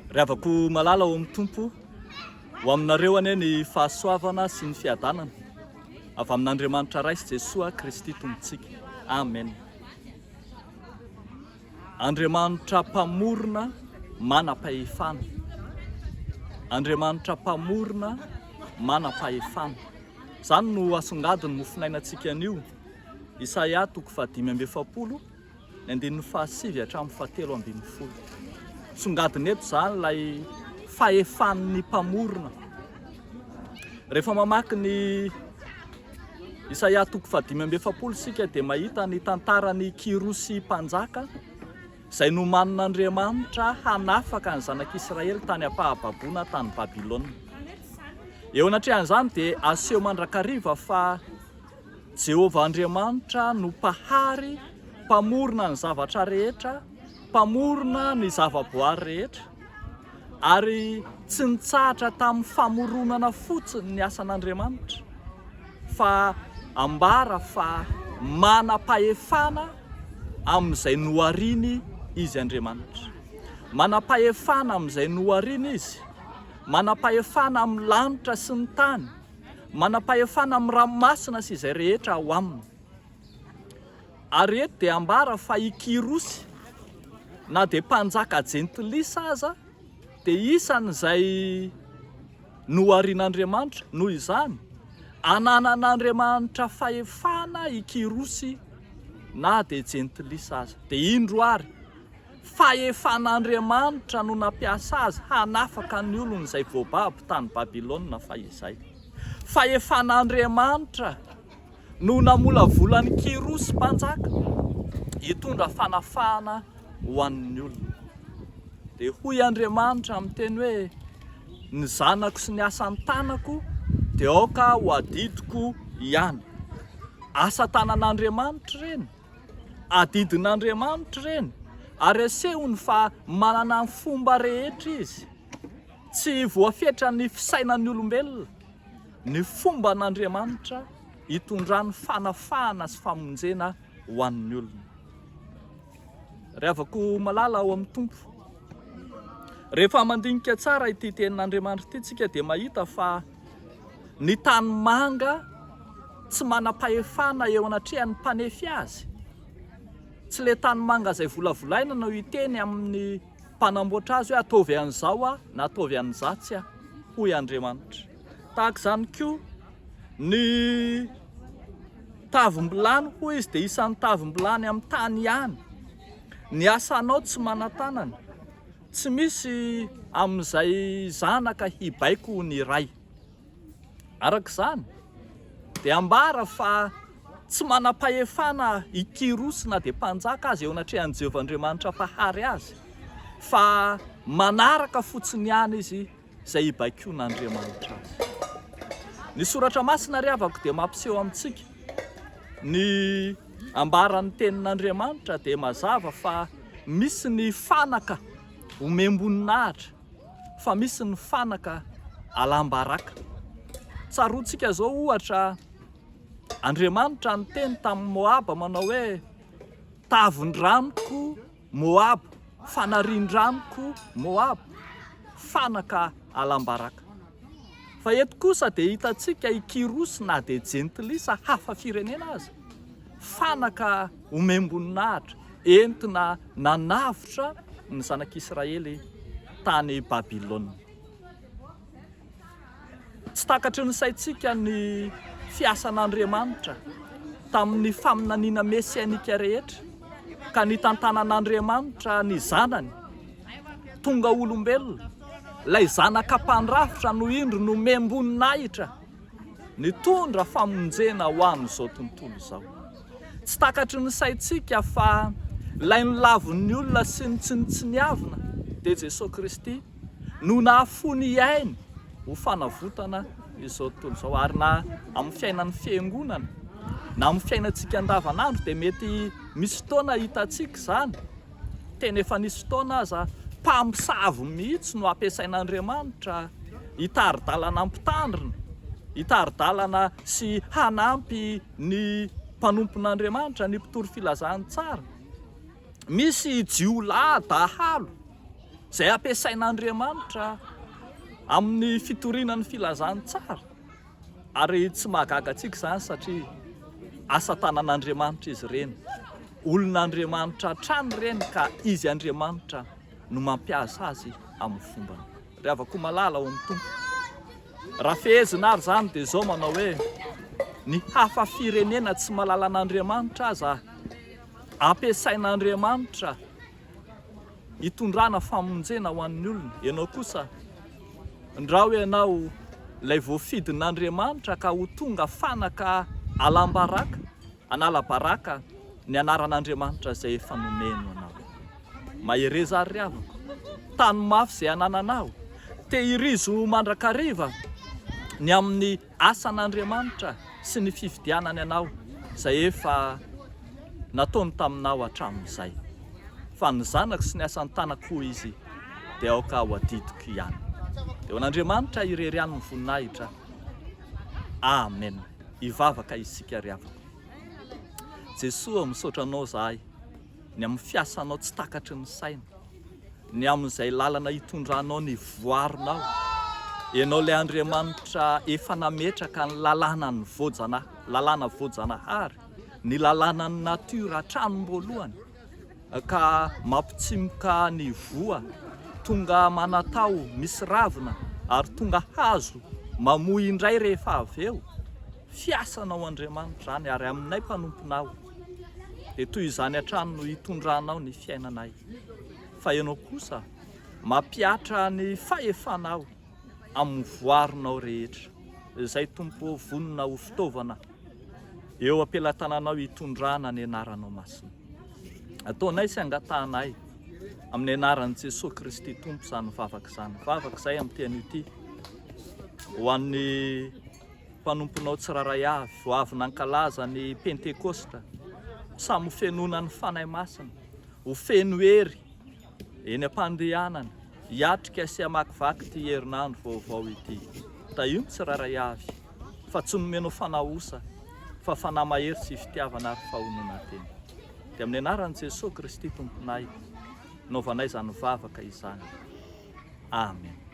Ravako malala ao amin'ny tompo ho aminareo anie ny fahasoavana sy ny fiadanana avy amin'Andriamanitra ray sy Jesosy Kristy tompontsika. Amen. Andriamanitra mpamorona manam-pahefana. Andriamanitra mpamorona manam-pahefana. Zany no asongadiny mofinainantsika an'io. Isaia 5:7, 9:7 hatramin'ny 7:12. Songadiny eto zany ilay fahefan'ny mpamorona. Rehefa mamaky ny Isaia 5:7 sika dia mahita ny tantaran'ny Kirosy mpanjaka izay nomanin'Andriamanitra hanafaka ny zanak'Israely tany ampahababoana tany Babilôna. Eo anatrehan'izany dia aseho mandrakariva fa Jehovah Andriamanitra no mpahary, mpamorona ny zavatra rehetra, mpamorona ny zavaboary rehetra, ary tsy nitsahatra tamin'ny famoronana fotsiny ny asan'Andriamanitra, fa ambara fa manam-pahefana amin'izay nohariany izy Andriamanitra. Manam-pahefana amin'izay nohariany izy, manam-pahefana amin'ny lanitra sy ny tany, manam-pahefana amin'ny ranomasina sy izay rehetra ao aminy. Ary eto dia ambara fa i Kirosy na dia mpanjaka jentilisa aza dia isan'izay noharian'Andriamanitra. Noho izany ananan'Andriamanitra fahefana i Kirosy na dia jentilisa aza. Dia indro ary fahefan'Andriamanitra no nampiasa azy hanafaka ny olona izay voababo tany Babilôna fa izay. Fahefan'Andriamanitra no namolavolany Kirosy mpanjaka hitondra fanafahana ho an'ny olona. Dia hoy Andriamanitra amin'ny teny hoe ny zanako sy ny asan'ny tanako dia aoka ho adidiko ihany. Asa tanan'Andriamanitra reny, adidin'Andriamanitra reny, ary asehony fa manana ny fomba rehetra izy, tsy voafetra ny fisainan'ny olombelona. Ny fomba n'Andriamanitra hitondrany fanafahana sy famonjena ho an'ny olona. Ravako malala ao amin'ny tompo. Rehefa mandinika tsara ity tenin'Andriamanitra ity tsika dia mahita fa ny tany manga tsy manam-pahefana eo anatrehan'ny mpanefy azy. Tsy le tany manga izay volavolaina no hiteny amin'ny mpanamboatra azy hoe ataovy an'izao na ataovy an'izatsy hoy Andriamanitra. Tahaka izany koa ny tavim-bilany hoy izy dia isan'ny tavim-bilany amin'ny tany ihany. Ny asanao tsy manan-tanana, tsy misy amin'izay zanaka hibaiko ny ray. Arak'izany dia ambara fa tsy manam-pahefana i Kirosy na dia mpanjaka azy eo anatrehan'i Jehovah Andriamanitra mpahary azy, fa manaraka fotsiny ihany izy izay hibaikoan'Andriamanitra azy. Ny soratra masina riavako dia mampiseho amintsika ny ambaran'ny tenin'Andriamanitra dia mazava fa misy ny fanaka omemboninahitra, fa misy ny fanaka alambaraka. Tsaroantsika zao ohatra Andriamanitra niteny tamin'ny Moaba manao hoe tavin-dranoko Moaba, fanarian-dranoko Moaba, fanaka alambaraka. Fa eto kosa dia hitantsika i Kirosy na dia jentilisa hafa firenena aza, fanaka omemboninahitra entina nanavitra ny zanak'Israely tany Babilôna. Tsy takatry ny saintsika ny fiasan'Andriamanitra tamin'ny faminaniana mesianika rehetra, ka nitantanan'Andriamanitra ny zanany tonga olombelona, ilay zanaka mpandrafitra no indro no memboninahitra nitondra famonjena ho an'izao tontolo izao. Tsy takatry ny saintsika fa ilay nilavon'ny olona sy ny tsinitsiniavina dia Jesosy Kristy no nahafony iainy ho fanavotana izao tontolo izao. Ary na amin'ny fiainan'ny fiangonana na amin'ny fiainantsika andavanandro dia mety misy fotoana hitantsika izany, tena efa nisy fotoana aza mpamosavy mihitsy no ampiasain'Andriamanitra hitari-dalana ampitandrina, hitari-dalana sy hanampy ny mpanompon'Andriamanitra, ny mpitory filazahany tsara. Misy jiolahy dahalo izay ampiasain'Andriamanitra amin'ny fitorinan'ny filazany tsara. Ary tsy mahagaga antsika izany satria asa tanan'Andriamanitra izy ireny. Olon'Andriamanitra trano ireny ka izy Andriamanitra no mampiasa azy amin'ny fombany. Ry havako malala ao amin'ny tompo. Raha fehezina ary izany dia izao manao hoe ny hafa firenena tsy malala an'Andriamanitra aza ampiasain'Andriamanitra hitondrana famonjena ho an'ny olona. Ianao kosa ndra hoe ianao ilay voafidin'Andriamanitra ka ho tonga fanaka alambaraka, anala-baraka ny anaran'Andriamanitra izay efa nomeny anao. Mahereza ary ry havako, tany mafy izay anananao, tehirizo mandrakariva ny amin'ny asan'Andriamanitra sy ny fifidianany anao izay efa nataony taminao hatramin'izay. Fa ny zanako sy ny asan'ny tanako izy dia aoka ho adidiko ihany. Dia ho an'Andriamanitra irery ihany ny voninahitra. Amen. Hivavaka isika ry havako. Jesosy misaotra anao zahay ny amin'ny fiasanao tsy takatry ny saina, ny amin'izay lalana hitondranao ny voarinao. Ianao ilay Andriamanitra efa nametraka ny lalàna voajanahary, ny lalànan'ny natiora hatranom-boalohany, ka mampitsimoka ny voa, tonga manatao misy ravina ary tonga hazo mamoy indray rehefa avy eo. Fiasanao Andriamanitra any ary aminay mpanomponao. Dia toy izany hatrany no hitondranao ny fiainanay. Fa ianao kosa mampiatra ny fahefanao amin'ny voarinao rehetra. Izay Tompo vonona ho fitaovana eo am-pelatananao hitondrana ny anaranao masina. Ataonay sy angatanay amin'ny anaran'i Jesosy Kristy Tompo izany vavaka izany. Vavaka izay amin'ny teny ity ho an'ny mpanomponao tsiraray avy, ho avy nankalaza ny Pentekosta, samy fenona ny fanahy masina, ho feno hery eny am-pandehanana, hiatrika sy hamakivaky ity herinandro vaovao ity. Da io ny tsiraray avy, fa tsy nomenao fanahosa, fa fanahy mahery sy fitiavana ary fahonana teny. Dia amin'ny anaran'i Jesosy Kristy Tomponay, naovanay izany vavaka izany. Amen.